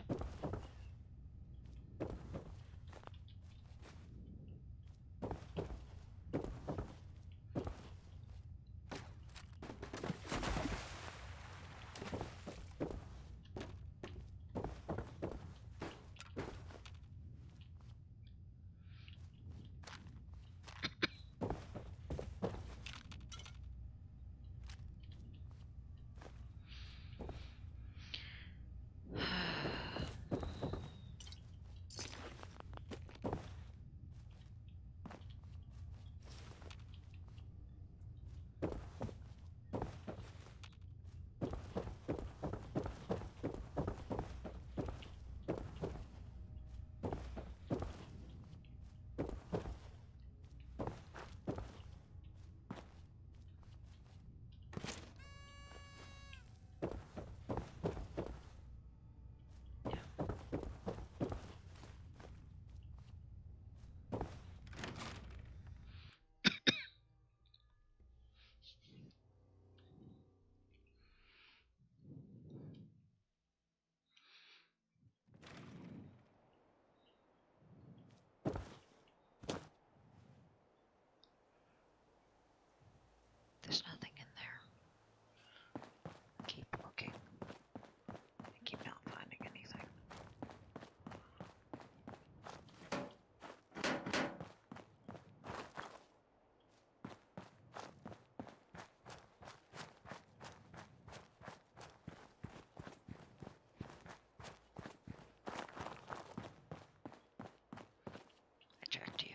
Speaker 1: There's nothing in there. Keep looking. I keep not finding anything. I checked you.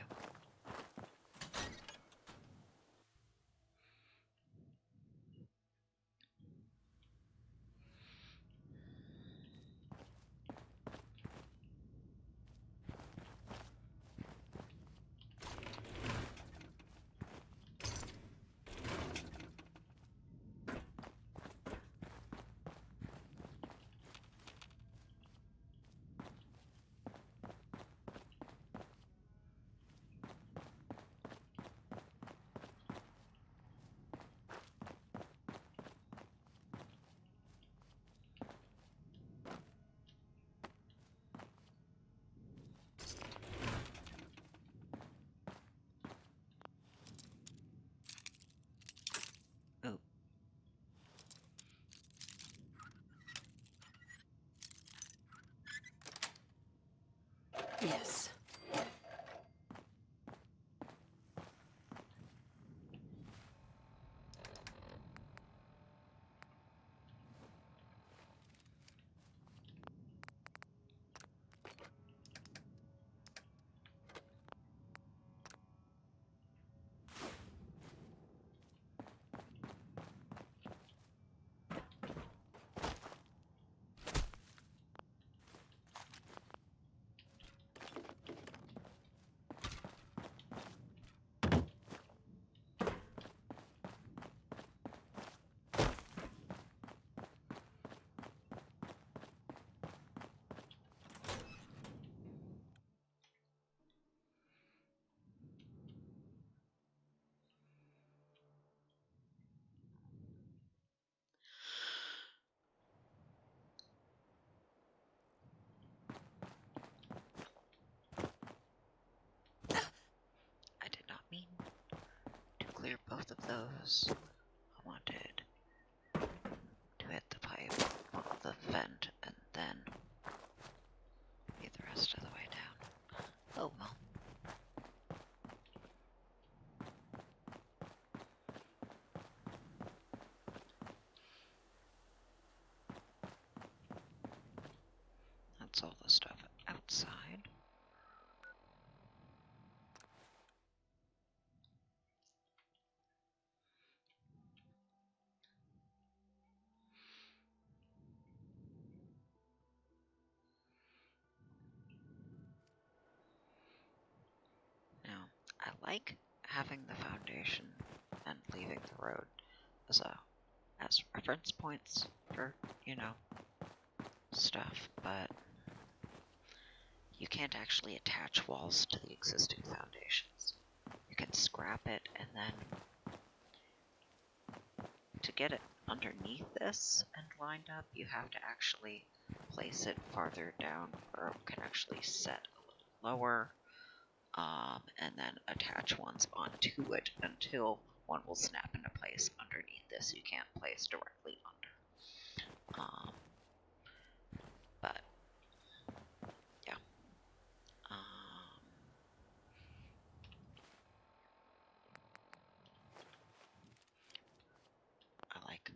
Speaker 1: Oh.
Speaker 3: Yes. I did not mean to clear both of those. I wanted to hit the pipe off the vent and then be the rest of the way down. Oh well. That's all the stuff outside. Now, I like having the foundation and leaving the road as reference points for, you know,
Speaker 1: stuff, but you can't actually attach walls to the existing foundations. You can scrap it, and then to get it underneath this and lined up, you have to actually place it farther down, or it can actually set a little lower, and then attach ones onto it until one will snap into place underneath this. You can't place directly under. But yeah. I like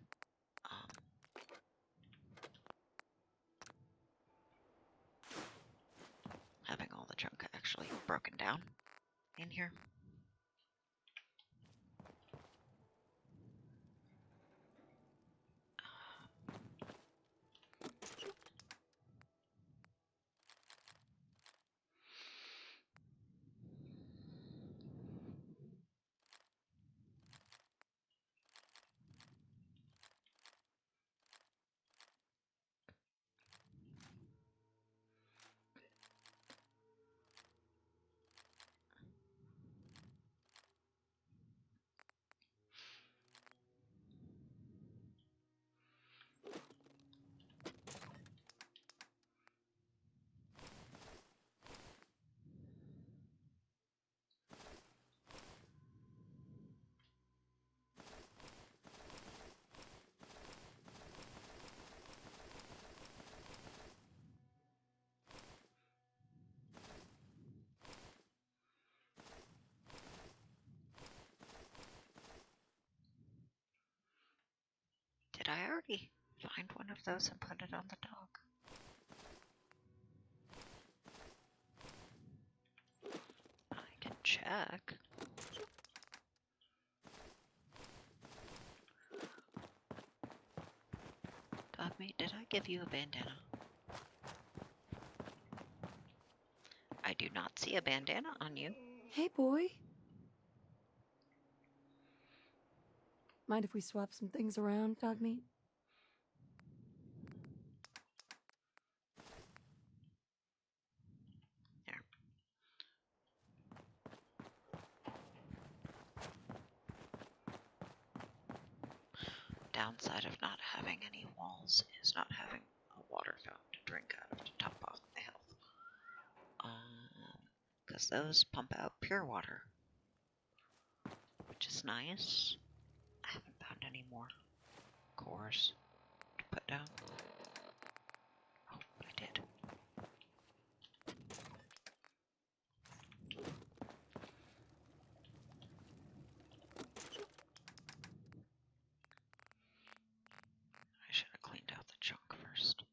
Speaker 1: having all the junk actually broken down in here. Did I already find one of those and put it on the dog? I can check. Dogmeat, did I give you a bandana? I do not see a bandana on you.
Speaker 6: Hey, boy. Mind if we swap some things around, Dogmeat?
Speaker 1: There. Downside of not having any walls is not having a water fountain to drink out of to top off my health. Because those pump out pure water, which is nice. I haven't found any more cores to put down. Oh, I did. I should have cleaned out the junk first.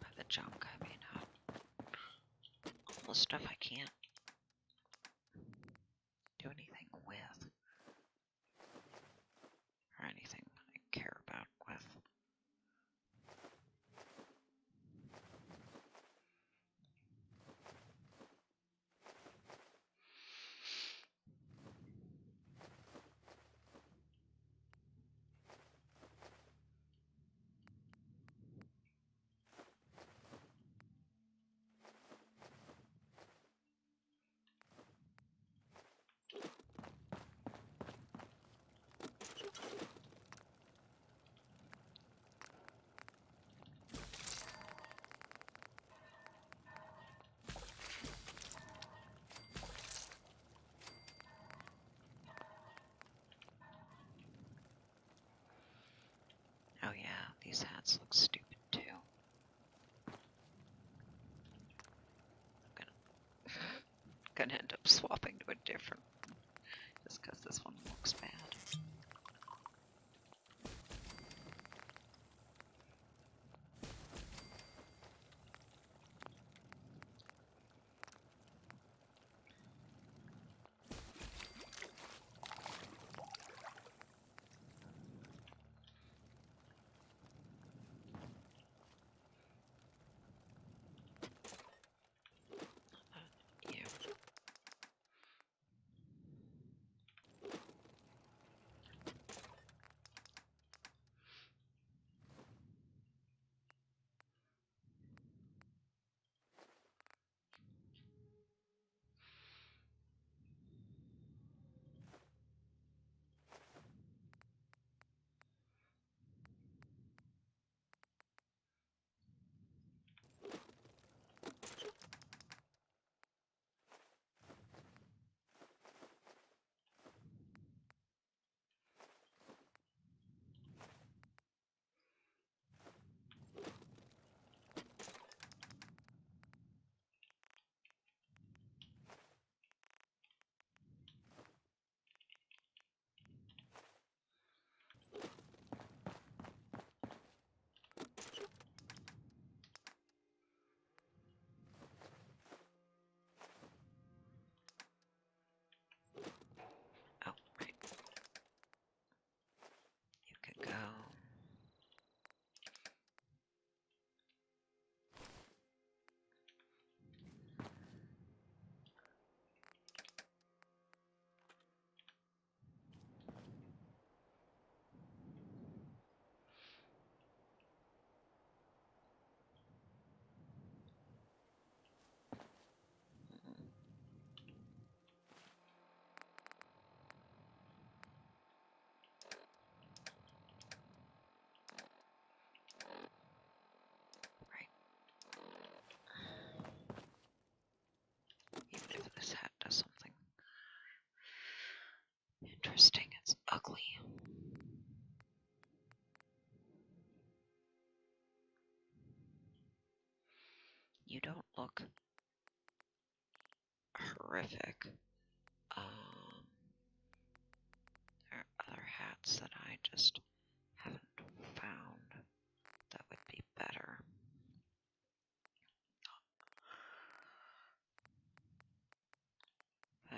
Speaker 1: By the junk, I mean all the stuff I can't do anything with. Or anything I care about with. Oh yeah, these hats look stupid too. I'm gonna end up swapping to a different one, just because this one looks bad. you don't look horrific. There are other hats that I just haven't found that would be better. But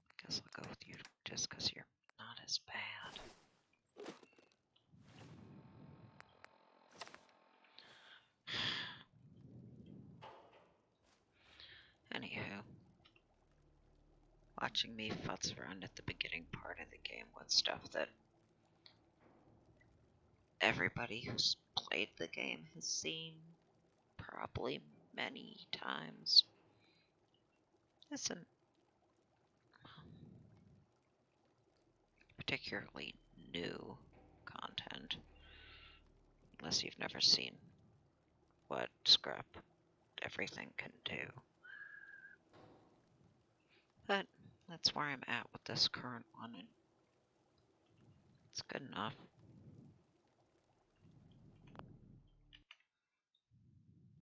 Speaker 1: I guess I'll go with you just because you're not as bad. Anywho, watching me futz around at the beginning part of the game with stuff that everybody who's played the game has seen probably many times isn't particularly new content unless you've never seen what Scrap Everything can do. But that's where I'm at with this current one, and it's good enough.